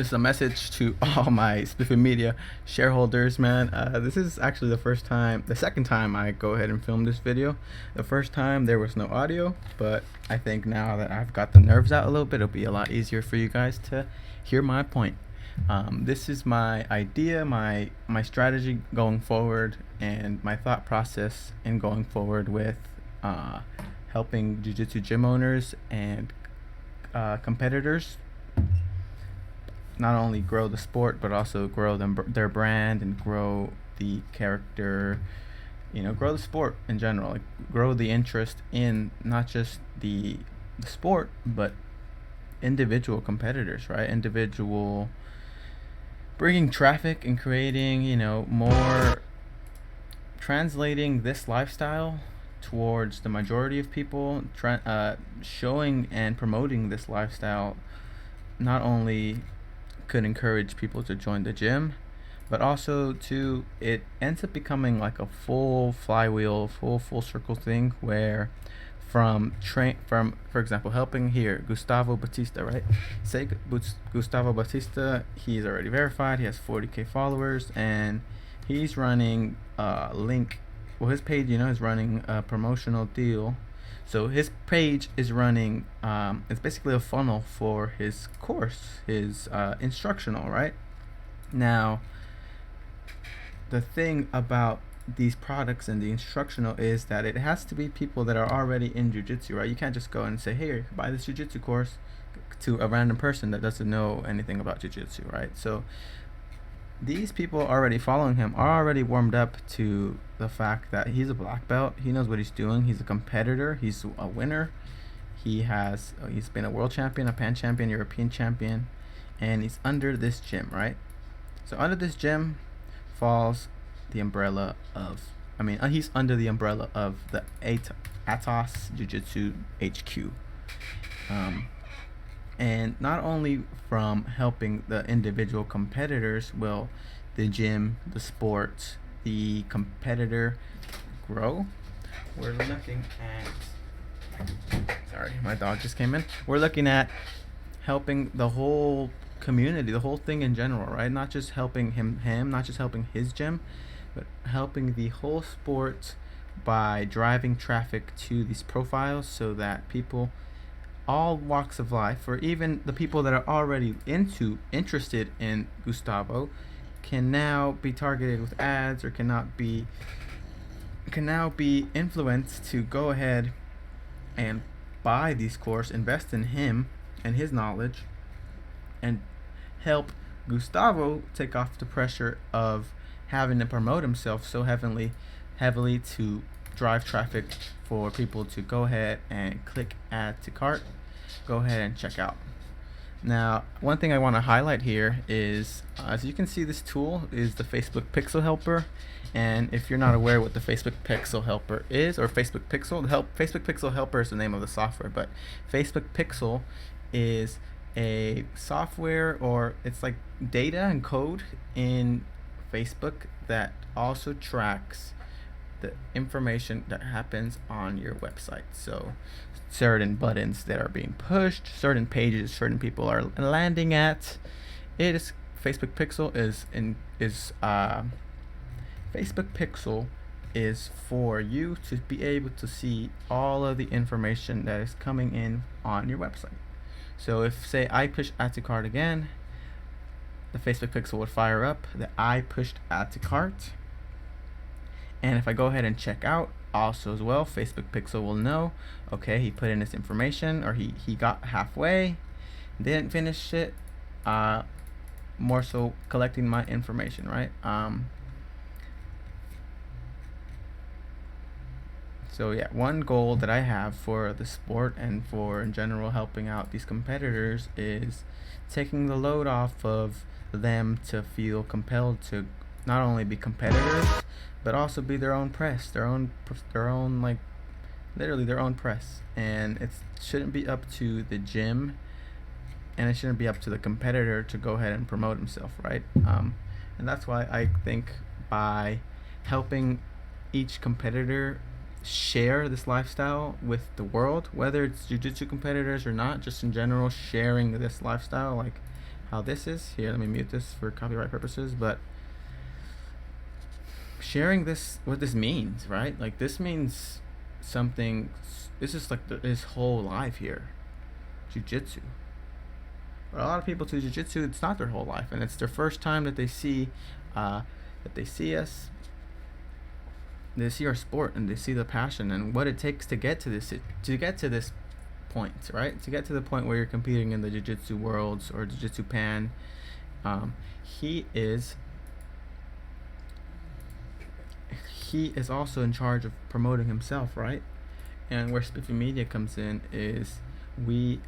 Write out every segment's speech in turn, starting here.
This is a message to all my Spiffy-Media shareholders, man. This is actually the second time I go ahead and film this video. The first time there was no audio, but I think now that I've got the nerves out a little bit, it'll be a lot easier for you guys to hear my point. This is my idea, my strategy going forward, and my thought process in going forward with helping jiu-jitsu gym owners and competitors not only grow the sport but also grow their brand and grow the character, grow the sport in general, like grow the interest in not just the sport but individual competitors, right? Bringing traffic and creating, more, translating this lifestyle towards the majority of people, showing and promoting this lifestyle not only could encourage people to join the gym, but also it ends up becoming like a full flywheel, full circle thing where for example, helping here Gustavo Batista, right? Say Gustavo Batista, he's already verified, he has 40k followers, and he's running his page, is running a promotional deal. So his page is running, it's basically a funnel for his course, his instructional, right? Now, the thing about these products and the instructional is that it has to be people that are already in jiu-jitsu, right? You can't just go and say, hey, buy this jiu-jitsu course to a random person that doesn't know anything about jiu-jitsu, right? So these people already following him are already warmed up to the fact that he's a black belt. He knows what he's doing. He's a competitor. He's a winner. He's been a world champion, a pan champion, European champion, and he's under this gym, right? So under this gym falls the umbrella of, he's under the umbrella of the Atos Jiu-Jitsu HQ. And not only from helping the individual competitors, the gym, the sport, the competitor grow. We're looking at, sorry, my dog just came in. We're looking at helping the whole community, the whole thing in general, right? Not just helping him, not just helping his gym, but helping the whole sport by driving traffic to these profiles so that people, all walks of life, or even the people that are already interested in Gustavo, can now be targeted with ads, or can now be influenced to go ahead and buy these courses, invest in him and his knowledge, and help Gustavo take off the pressure of having to promote himself so heavily to drive traffic for people to go ahead and click add to cart, go ahead and check out. Now, one thing I want to highlight here is, as you can see, this tool is the Facebook Pixel Helper. And if you're not aware what the Facebook Pixel Helper is, or Facebook Pixel Helper is the name of the software, but Facebook Pixel is a software, or it's like data and code in Facebook that also tracks the information that happens on your website. So certain buttons that are being pushed, certain pages certain people are landing at, Facebook Pixel Facebook Pixel is for you to be able to see all of the information that is coming in on your website. So if, say, I push add to cart again, the Facebook Pixel would fire up that I pushed add to cart. And if I go ahead and check out also as well, Facebook Pixel will know, okay, he put in his information, or he got halfway, didn't finish it, more so collecting my information, right? So yeah, one goal that I have for the sport and for in general helping out these competitors is taking the load off of them to feel compelled to not only be competitors but also be their own press, their own like literally their own press. And it shouldn't be up to the gym, and it shouldn't be up to the competitor to go ahead and promote himself, right? And that's why I think by helping each competitor share this lifestyle with the world, whether it's jiu-jitsu competitors or not, just in general sharing this lifestyle, like how this is. Here, let me mute this for copyright purposes, but sharing this, what this means, right? Like, this means something. This is like his whole life here. Jiu-jitsu. But a lot of people to jiu-jitsu, it's not their whole life, and it's their first time that they see us. They see our sport, and they see the passion and what it takes to get to this point, right? To get to the point where you're competing in the jiu-jitsu worlds or jiu-jitsu pan. He is also in charge of promoting himself, right? And where Spiffy-Media comes in is we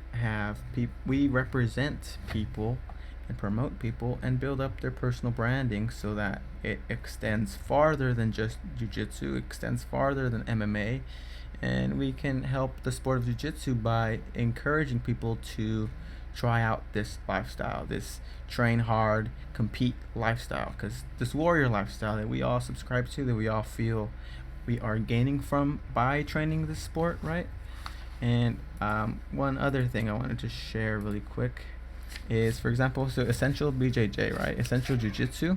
represent people and promote people and build up their personal branding so that it extends farther than just jiu-jitsu, extends farther than MMA, and we can help the sport of jiu-jitsu by encouraging people to try out this lifestyle, this train hard, compete lifestyle, because this warrior lifestyle that we all subscribe to, that we all feel we are gaining from by training this sport, right? And one other thing I wanted to share really quick is, for example, so Essential BJJ, right? Essential Jiu-Jitsu,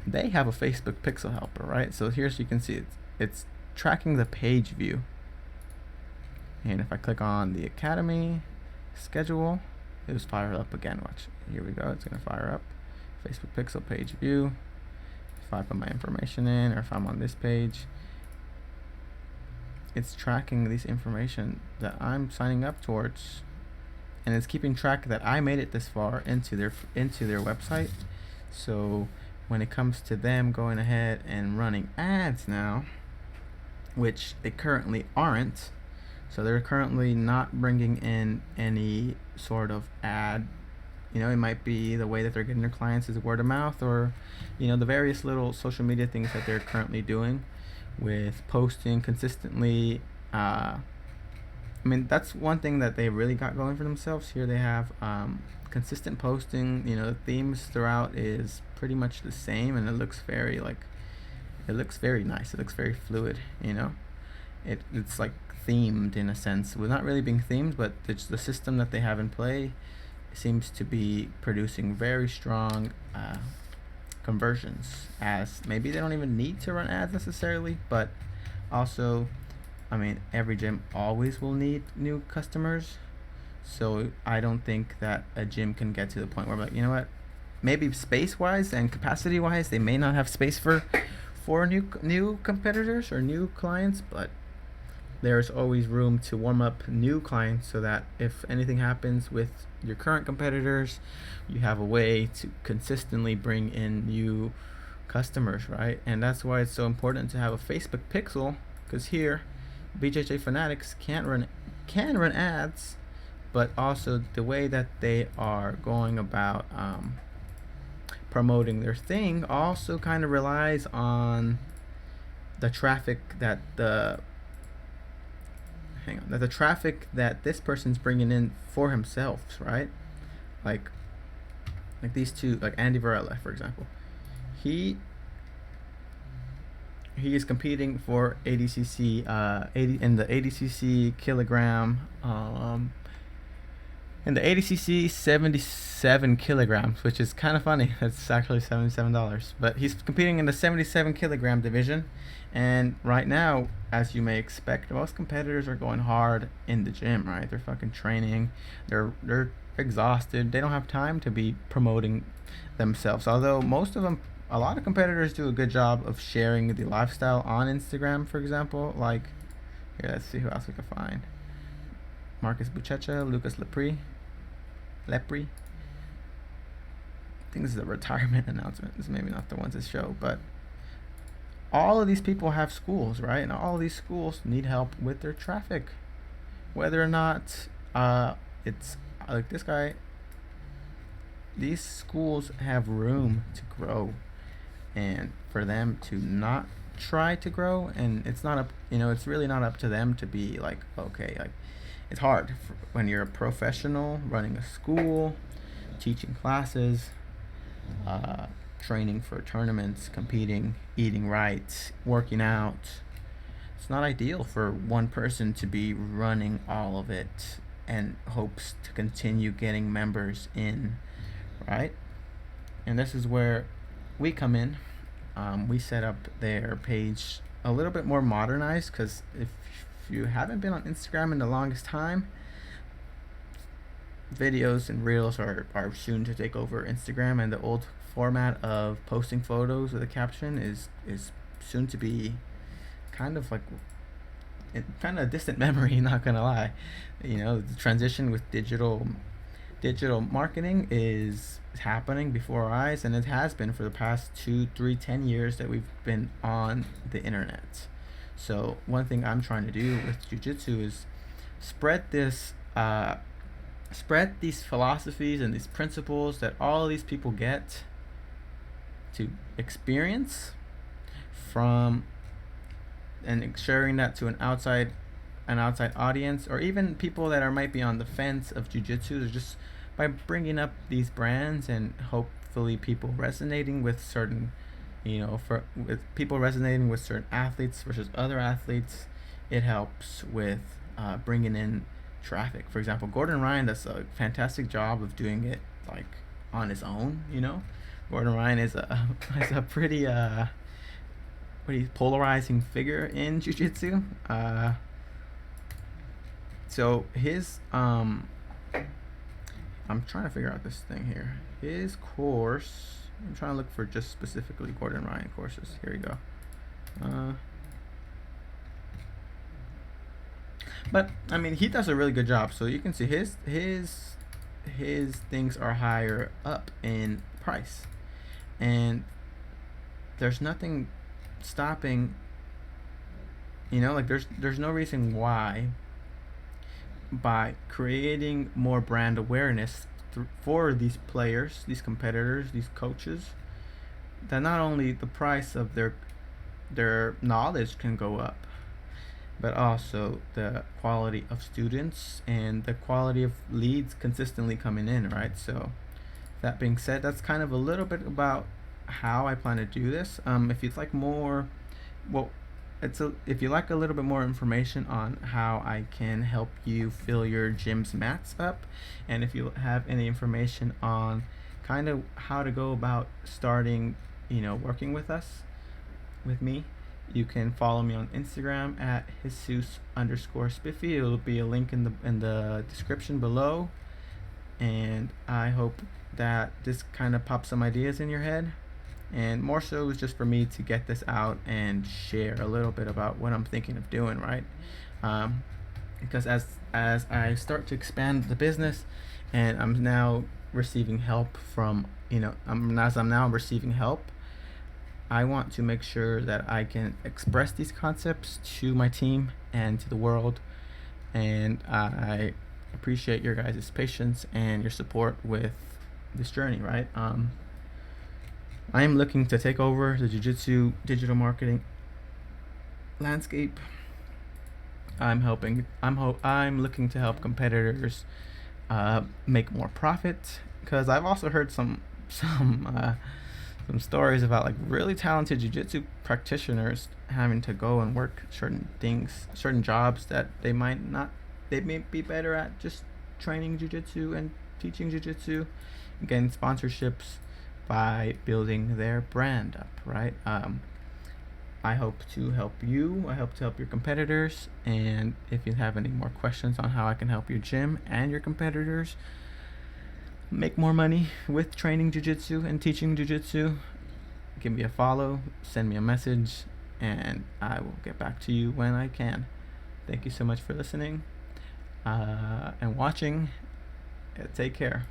they have a Facebook pixel helper, right? So here, so you can see it's tracking the page view. And if I click on the Academy schedule, it was fired up again. Watch, here we go. It's gonna fire up Facebook pixel page view. If I put my information in, or if I'm on this page, it's tracking this information that I'm signing up towards, and it's keeping track that I made it this far into their website. So when it comes to them going ahead and running ads now, which they currently aren't, so they're currently not bringing in any sort of ad. It might be the way that they're getting their clients is word of mouth, or the various little social media things that they're currently doing with posting consistently. That's one thing that they really got going for themselves. Here they have consistent posting. The themes throughout is pretty much the same, and it looks very nice. It looks very fluid. It's like themed in a sense, with not really being themed, but the system that they have in play seems to be producing very strong conversions, as maybe they don't even need to run ads necessarily, but also, every gym always will need new customers. So I don't think that a gym can get to the point where, you know what, maybe space wise and capacity wise, they may not have space for new competitors or new clients, but there's always room to warm up new clients, so that if anything happens with your current competitors, you have a way to consistently bring in new customers, right? And that's why it's so important to have a Facebook pixel, because here BJJ fanatics can run ads, but also the way that they are going about promoting their thing also kind of relies on the traffic that the traffic that this person's bringing in for himself, right? Like these two, like Andy Varela, for example. He is competing for ADCC, in the ADCC kilogram, in the ADCC 77 kilograms, which is kind of funny. That's actually $77, but he's competing in the 77 kilogram division. And right now, as you may expect, most competitors are going hard in the gym, right? They're fucking training. They're exhausted. They don't have time to be promoting themselves. Although a lot of competitors do a good job of sharing the lifestyle on Instagram, for example. Like, here, let's see who else we can find. Marcus Buchecha, Lucas Lepre. I think this is a retirement announcement. This is maybe not the ones to show, but all of these people have schools, right? And all of these schools need help with their traffic. Whether or not it's like this guy, these schools have room to grow, and for them to not try to grow, and it's not it's really not up to them to be like, okay, like, it's hard when you're a professional running a school, teaching classes, training for tournaments, competing, eating right, working out. It's not ideal for one person to be running all of it and hopes to continue getting members in right? And this is where we come in. We set up their page a little bit more modernized because if you haven't been on Instagram in the longest time, videos and reels are soon to take over Instagram, and the old format of posting photos with a caption is soon to be kind of like kind of a distant memory. Not gonna lie, the transition with digital marketing is happening before our eyes, and it has been for the past 2 3 10 years that we've been on the internet. So one thing I'm trying to do with jiu-jitsu is spread this spread these philosophies and these principles that all these people get to experience from, and sharing that to an outside audience, or even people that might be on the fence of jiu-jitsu, just by bringing up these brands and hopefully people resonating with certain, with people resonating with certain athletes versus other athletes. It helps with bringing in traffic. For example, Gordon Ryan does a fantastic job of doing it like on his own. Gordon Ryan is a is a pretty pretty polarizing figure in jiu-jitsu. So his I'm trying to figure out this thing here. His course. I'm trying to look for just specifically Gordon Ryan courses. Here we go. But I mean, he does a really good job. So you can see his things are higher up in price, and there's nothing stopping. Like there's no reason why, by creating more brand awareness for these players, these competitors, these coaches, that not only the price of their knowledge can go up, but also the quality of students and the quality of leads consistently coming in, right? So that being said, that's kind of a little bit about how I plan to do this. If you'd like more, well, if you like a little bit more information on how I can help you fill your gym's mats up, and if you have any information on kind of how to go about starting, working with me, you can follow me on Instagram at Jesus_Spiffy. It'll be a link in the description below, and I hope that this kind of pops some ideas in your head. And more so, it was just for me to get this out and share a little bit about what I'm thinking of doing, right? Because as I start to expand the business, and I'm now receiving help from, as I'm now receiving help, I want to make sure that I can express these concepts to my team and to the world. And I appreciate your guys' patience and your support with this journey, right? I am looking to take over the jiu-jitsu digital marketing landscape. I'm looking to help competitors make more profit, because I've also heard some stories about like really talented jiu-jitsu practitioners having to go and work certain jobs that they may be better at just training jiu-jitsu and teaching jiu-jitsu, getting sponsorships by building their brand up, right? I hope to help you. I hope to help your competitors. And if you have any more questions on how I can help your gym and your competitors make more money with training jiu-jitsu and teaching jiu-jitsu, give me a follow, send me a message, and I will get back to you when I can. Thank you so much for listening and watching. Take care.